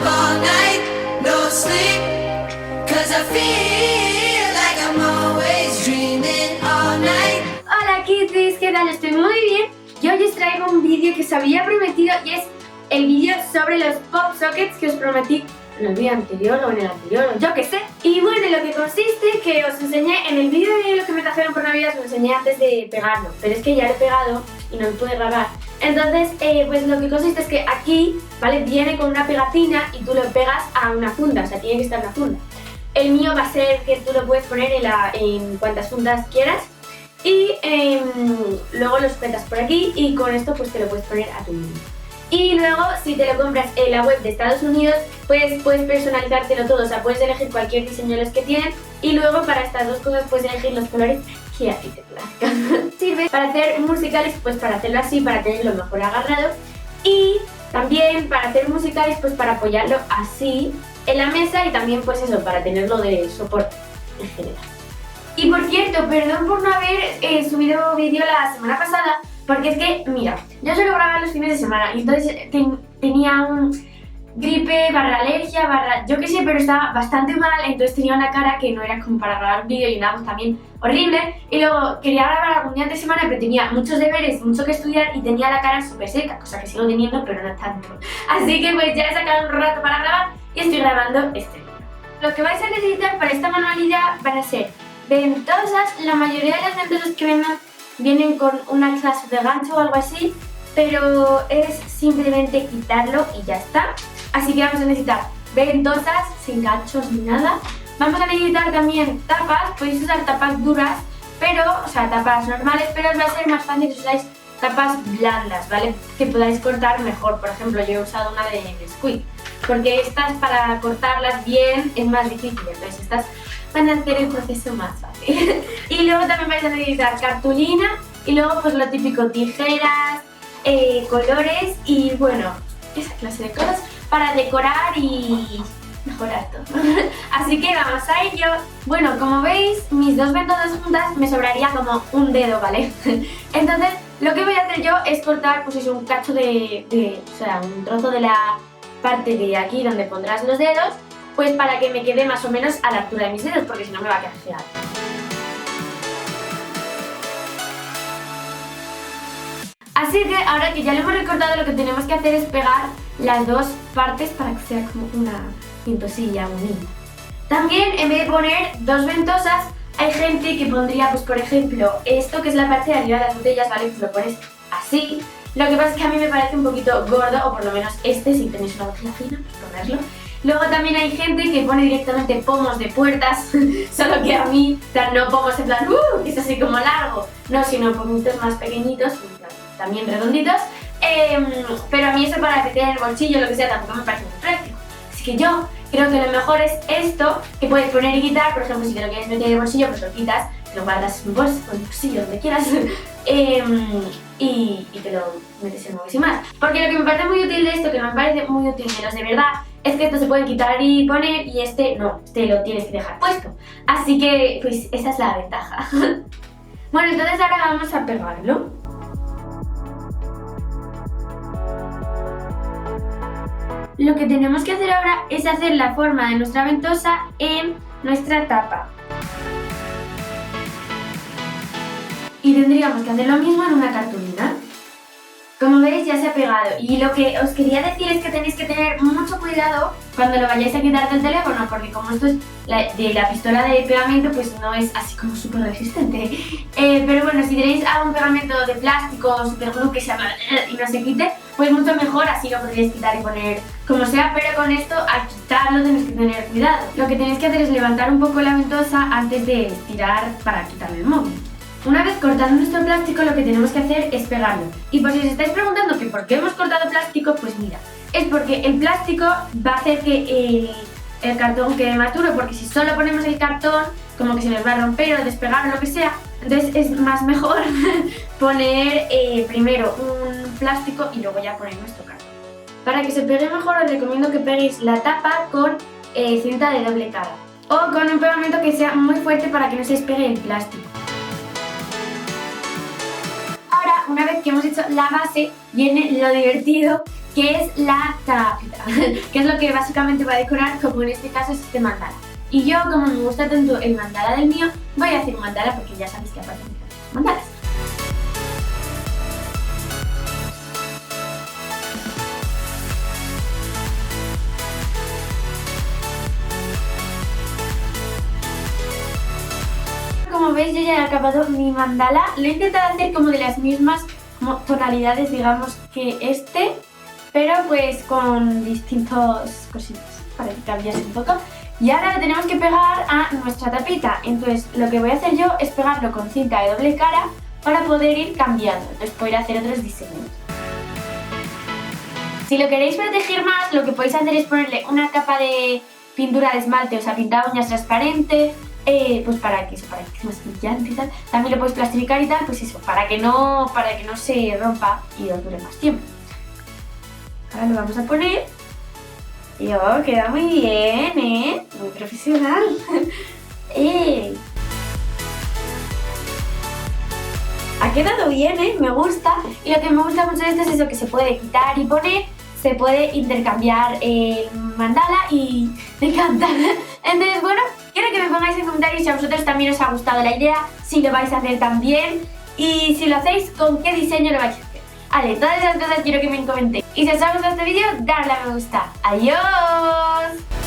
up all night, no sleep, 'cause I feel like I'm always dreaming all night. Hola Kitties, ¿qué tal? Estoy muy bien. Yo hoy os traigo un vídeo que os había prometido y es el vídeo sobre los pop sockets que os prometí en el vídeo anterior o en el anterior, o yo qué sé. Y bueno, lo que consiste que os enseñé en el vídeo de lo que me trajeron por Navidad, os lo enseñé antes de pegarlo, pero es que ya lo he pegado y no lo pude grabar. Entonces, pues lo que consiste es que aquí, ¿vale? Viene con una pegatina y tú lo pegas a una funda, o sea, tiene que estar en una funda. El mío va a ser que tú lo puedes poner en cuantas fundas quieras y luego lo sujetas por aquí y con esto pues te lo puedes poner a tu niño. Y luego, si te lo compras en la web de Estados Unidos, pues puedes personalizártelo todo, o sea, puedes elegir cualquier diseño de los que tienen y luego para estas dos cosas puedes elegir los colores que a ti te plazcan. Sirve para hacer musicales, pues para hacerlo así, para tenerlo mejor agarrado y también para hacer musicales, pues para apoyarlo así en la mesa y también pues eso, para tenerlo de soporte en general. Y por cierto, perdón por no haber subido vídeo la semana pasada, porque es que, mira, yo suelo grabar los fines de semana y entonces tenía un gripe, barra alergia, barra yo qué sé, pero estaba bastante mal, entonces tenía una cara que no era como para grabar un vídeo y una voz también horrible. Y luego quería grabar algún día de semana, pero tenía muchos deberes, mucho que estudiar y tenía la cara súper seca, cosa que sigo teniendo, pero no tanto. Así que pues ya he sacado un rato para grabar y estoy grabando este vídeo. Lo que vais a necesitar para esta manualidad van a ser ventosas. La mayoría de las ventosas que vendan vienen con una clase de gancho o algo así, pero es simplemente quitarlo y ya está. Así que vamos a necesitar ventosas sin ganchos ni nada. Vamos a necesitar también tapas, podéis usar tapas duras, pero, o sea, tapas normales, pero os va a ser más fácil si usáis tapas blandas, ¿vale? Que podáis cortar mejor. Por ejemplo, yo he usado una de Nesquik, porque estas para cortarlas bien es más difícil, entonces estas van a hacer el proceso más fácil. Y luego también vais a necesitar cartulina y luego pues lo típico, tijeras, colores y bueno, esa clase de cosas para decorar y mejorar todo. Así que vamos a ello. Bueno, como veis, mis dos ventosas juntas me sobraría como un dedo, ¿vale? Entonces lo que voy a hacer yo es cortar pues eso, un cacho o sea, un trozo de la parte de aquí donde pondrás los dedos, pues para que me quede más o menos a la altura de mis dedos, porque si no me va a quedar fea. Así que ahora que ya lo hemos recortado, lo que tenemos que hacer es pegar las dos partes para que sea como una ventosilla bonita. También, en vez de poner dos ventosas, hay gente que pondría, pues por ejemplo, esto que es la parte de arriba de las botellas, ¿vale? Pues lo pones así. Lo que pasa es que a mí me parece un poquito gordo, o por lo menos este, si tenéis una botella fina, pues ponerlo. Luego también hay gente que pone directamente pomos de puertas, solo que a mí, no pomos en plan, que es así como largo, no, sino pomitos más pequeñitos, también redonditos, pero a mí eso para meter en el bolsillo, lo que sea, tampoco me parece muy práctico. Así que yo creo que lo mejor es esto, que puedes poner y quitar. Por ejemplo, si te lo quieres meter en el bolsillo, pues lo quitas, lo guardas en un bolso, en el bolsillo, donde quieras, y te lo metes en el bolsillo más. Porque lo que me parece muy útil de esto, que no me parece muy útil de los de verdad, es que esto se puede quitar y poner y este no, este lo tienes que dejar puesto. Así que, pues, esa es la ventaja. Bueno, entonces ahora vamos a pegarlo. Lo que tenemos que hacer ahora es hacer la forma de nuestra ventosa en nuestra tapa. Y tendríamos que hacer lo mismo en una cartulina. Como veis, ya se ha pegado. Y lo que os quería decir es que tenéis que tener mucho cuidado cuando lo vayáis a quitar del teléfono, porque como esto es de la pistola de pegamento, pues no es así como súper resistente. Pero bueno, si tenéis algún pegamento de plástico o super glue que se llama y no se quite, pues mucho mejor, así lo podréis quitar y poner como sea, pero con esto al quitarlo tenéis que tener cuidado. Lo que tenéis que hacer es levantar un poco la ventosa antes de tirar para quitarle el móvil. Una vez cortado nuestro plástico, lo que tenemos que hacer es pegarlo. Y por si os estáis preguntando que por qué hemos cortado plástico, pues mira, es porque el plástico va a hacer que el cartón quede más duro, porque si solo ponemos el cartón, como que se nos va a romper o despegar o lo que sea. Entonces es más mejor poner primero un plástico y luego ya poner nuestro cartón. Para que se pegue mejor, os recomiendo que peguéis la tapa con cinta de doble cara o con un pegamento que sea muy fuerte para que no se despegue el plástico. Ahora, una vez que hemos hecho la base, viene lo divertido, que que es la tapita, que es lo que básicamente va a decorar, como en este caso es este mandala. Y yo, como me gusta tanto el mandala del mío, voy a hacer un mandala porque ya sabéis que aparte me encantan los mandalas. Como veis, yo ya he acabado mi mandala. Lo he intentado hacer como de las mismas tonalidades, digamos, que este, pero pues con distintos cositas para que cambiase un poco. Y ahora lo tenemos que pegar a nuestra tapita. Entonces lo que voy a hacer yo es pegarlo con cinta de doble cara para poder ir cambiando, entonces poder hacer otros diseños. Si lo queréis proteger más, lo que podéis hacer es ponerle una capa de pintura de esmalte, o sea, pintar uñas transparente, pues para que sea más brillante y tal. También lo podéis plastificar y tal, pues eso, para que no se rompa y os dure más tiempo. Ahora lo vamos a poner. Y oh, queda muy bien, muy profesional. Ha quedado bien, me gusta. Y lo que me gusta mucho de esto es eso, que se puede quitar y poner, se puede intercambiar el mandala y me encanta. Entonces, bueno, quiero que me pongáis en comentarios si a vosotros también os ha gustado la idea, si lo vais a hacer también y si lo hacéis, con qué diseño lo vais a hacer. Vale, todas esas cosas quiero que me comentéis. Y si os ha gustado este vídeo, dadle a me gusta. ¡Adiós!